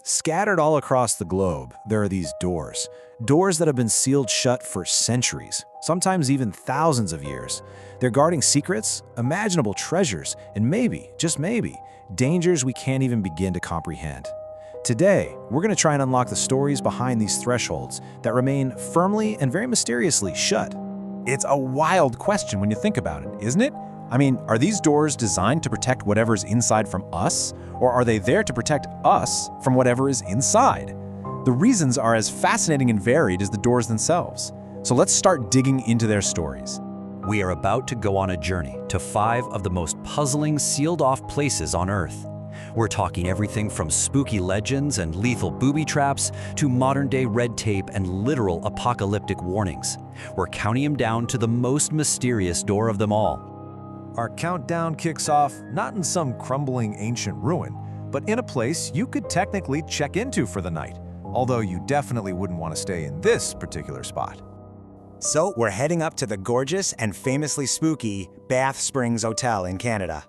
Scattered all across the globe, there are these doors. Doors that have been sealed shut for centuries, sometimes even thousands of years. They're guarding secrets, imaginable treasures, and maybe, just maybe, dangers we can't even begin to comprehend. Today, we're going to try and unlock the stories behind these thresholds that remain firmly and very mysteriously shut. It's a wild question when you think about it, isn't it? I mean, are these doors designed to protect whatever's inside from us, or are they there to protect us from whatever is inside? The reasons are as fascinating and varied as the doors themselves. So let's start digging into their stories. We are about to go on a journey to 5 of the most puzzling, sealed-off places on Earth. We're talking everything from spooky legends and lethal booby traps to modern-day red tape and literal apocalyptic warnings. We're counting them down to the most mysterious door of them all. Our countdown kicks off not in some crumbling ancient ruin, but in a place you could technically check into for the night, although you definitely wouldn't want to stay in this particular spot. So we're heading up to the gorgeous and famously spooky Banff Springs Hotel in Canada.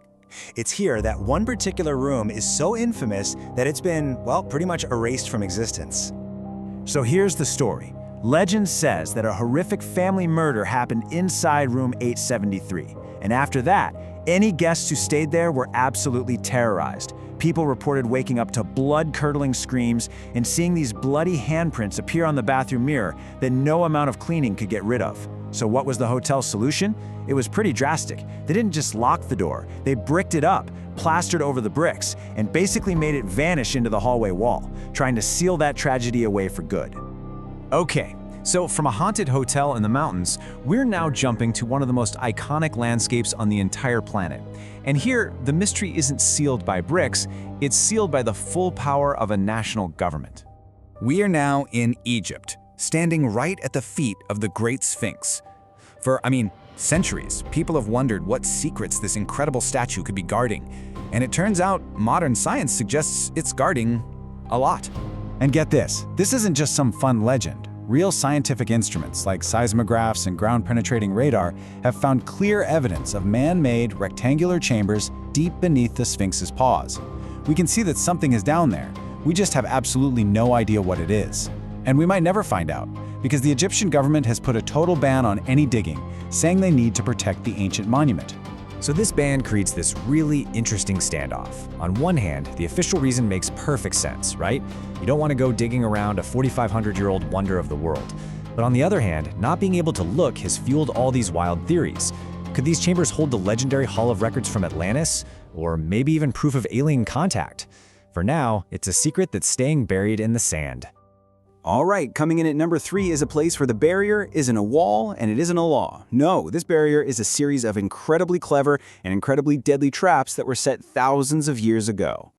It's here that one particular room is so infamous that it's been, well, pretty much erased from existence. So here's the story. Legend says that a horrific family murder happened inside room 873. And after that, any guests who stayed there were absolutely terrorized. People reported waking up to blood-curdling screams and seeing these bloody handprints appear on the bathroom mirror that no amount of cleaning could get rid of. So what was the hotel's solution? It was pretty drastic. They didn't just lock the door, they bricked it up, plastered over the bricks, and basically made it vanish into the hallway wall, trying to seal that tragedy away for good. Okay, so from a haunted hotel in the mountains, we're now jumping to one of the most iconic landscapes on the entire planet. And here, the mystery isn't sealed by bricks, it's sealed by the full power of a national government. We are now in Egypt, standing right at the feet of the Great Sphinx. For, centuries, people have wondered what secrets this incredible statue could be guarding. And it turns out modern science suggests it's guarding a lot. And get this isn't just some fun legend. Real scientific instruments like seismographs and ground-penetrating radar have found clear evidence of man-made rectangular chambers deep beneath the Sphinx's paws. We can see that something is down there. We just have absolutely no idea what it is. And we might never find out, because the Egyptian government has put a total ban on any digging, saying they need to protect the ancient monument. So this ban creates this really interesting standoff. On one hand, the official reason makes perfect sense, right? You don't want to go digging around a 4,500-year-old wonder of the world. But on the other hand, not being able to look has fueled all these wild theories. Could these chambers hold the legendary Hall of Records from Atlantis? Or maybe even proof of alien contact? For now, it's a secret that's staying buried in the sand. All right, coming in at number 3 is a place where the barrier isn't a wall and it isn't a law. No, this barrier is a series of incredibly clever and incredibly deadly traps that were set thousands of years ago.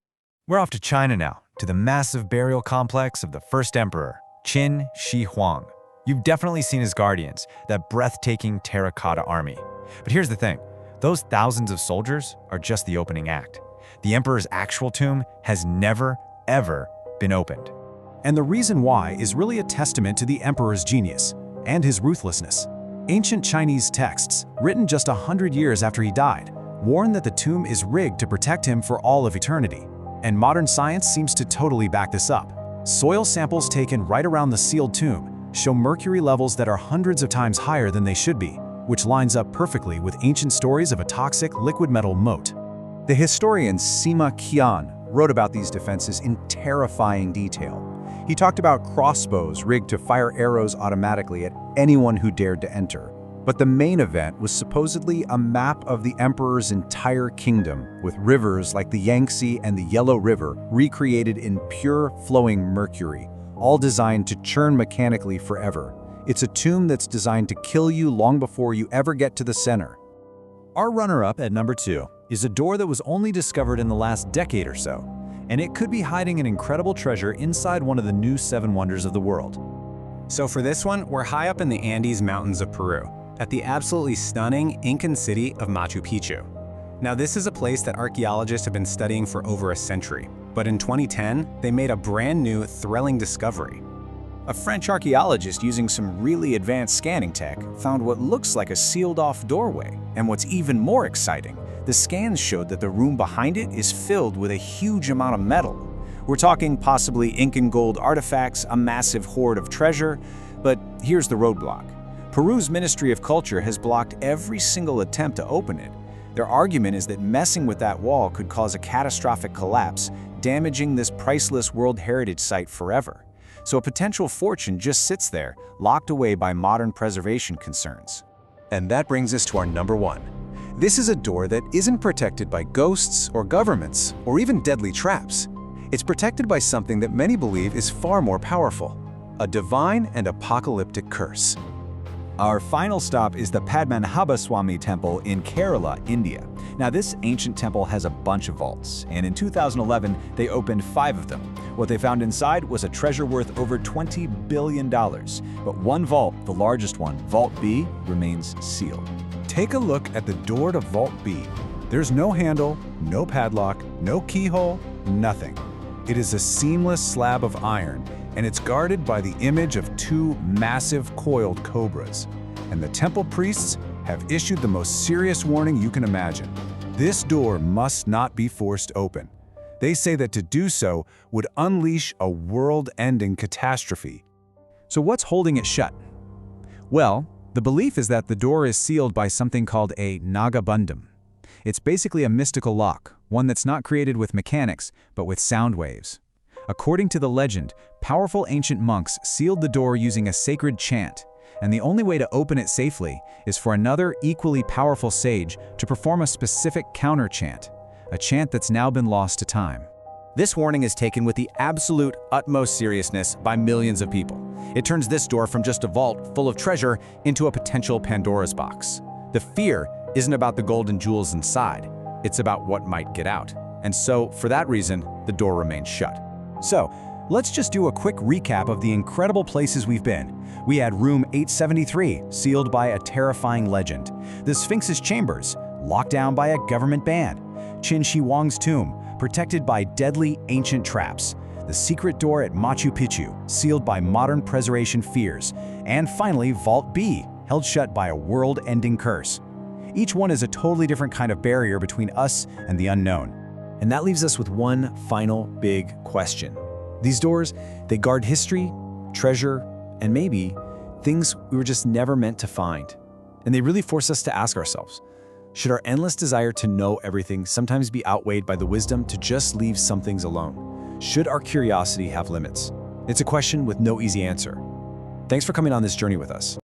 We're off to China now, to the massive burial complex of the first emperor, Qin Shi Huang. You've definitely seen his guardians, that breathtaking terracotta army. But here's the thing, those thousands of soldiers are just the opening act. The emperor's actual tomb has never, ever been opened. And the reason why is really a testament to the emperor's genius and his ruthlessness. Ancient Chinese texts, written just 100 years after he died, warn that the tomb is rigged to protect him for all of eternity. And modern science seems to totally back this up. Soil samples taken right around the sealed tomb show mercury levels that are hundreds of times higher than they should be, which lines up perfectly with ancient stories of a toxic liquid metal moat. The historian Sima Qian wrote about these defenses in terrifying detail. He talked about crossbows rigged to fire arrows automatically at anyone who dared to enter. But the main event was supposedly a map of the emperor's entire kingdom, with rivers like the Yangtze and the Yellow River recreated in pure flowing mercury, all designed to churn mechanically forever. It's a tomb that's designed to kill you long before you ever get to the center. Our runner-up at number 2 is a door that was only discovered in the last decade or so, and it could be hiding an incredible treasure inside one of the new 7 wonders of the world. So for this one, we're high up in the Andes Mountains of Peru, at the absolutely stunning Incan city of Machu Picchu. Now this is a place that archaeologists have been studying for over a century, but in 2010, they made a brand new, thrilling discovery. A French archaeologist using some really advanced scanning tech found what looks like a sealed-off doorway. And what's even more exciting, the scans showed that the room behind it is filled with a huge amount of metal. We're talking possibly Incan gold artifacts, a massive hoard of treasure, but here's the roadblock. Peru's Ministry of Culture has blocked every single attempt to open it. Their argument is that messing with that wall could cause a catastrophic collapse, damaging this priceless World Heritage Site forever. So a potential fortune just sits there, locked away by modern preservation concerns. And that brings us to our number 1. This is a door that isn't protected by ghosts or governments or even deadly traps. It's protected by something that many believe is far more powerful, a divine and apocalyptic curse. Our final stop is the Padmanabhaswamy Temple in Kerala, India. Now, this ancient temple has a bunch of vaults, and in 2011, they opened 5 of them. What they found inside was a treasure worth over $20 billion. But one vault, the largest one, Vault B, remains sealed. Take a look at the door to Vault B. There's no handle, no padlock, no keyhole, nothing. It is a seamless slab of iron, and it's guarded by the image of 2 massive coiled cobras. And the temple priests have issued the most serious warning you can imagine. This door must not be forced open. They say that to do so would unleash a world-ending catastrophe. So what's holding it shut? Well, the belief is that the door is sealed by something called a nagabandham. It's basically a mystical lock, one that's not created with mechanics, but with sound waves. According to the legend, powerful ancient monks sealed the door using a sacred chant, and the only way to open it safely is for another equally powerful sage to perform a specific counter chant, a chant that's now been lost to time. This warning is taken with the absolute utmost seriousness by millions of people. It turns this door from just a vault full of treasure into a potential Pandora's box. The fear isn't about the gold and jewels inside, it's about what might get out. And so, for that reason, the door remains shut. So, let's just do a quick recap of the incredible places we've been. We had room 873, sealed by a terrifying legend. The Sphinx's chambers, locked down by a government ban. Qin Shi Huang's tomb, protected by deadly ancient traps. The secret door at Machu Picchu, sealed by modern preservation fears. And finally, Vault B, held shut by a world-ending curse. Each one is a totally different kind of barrier between us and the unknown. And that leaves us with one final big question. These doors, they guard history, treasure, and maybe things we were just never meant to find. And they really force us to ask ourselves, should our endless desire to know everything sometimes be outweighed by the wisdom to just leave some things alone? Should our curiosity have limits? It's a question with no easy answer. Thanks for coming on this journey with us.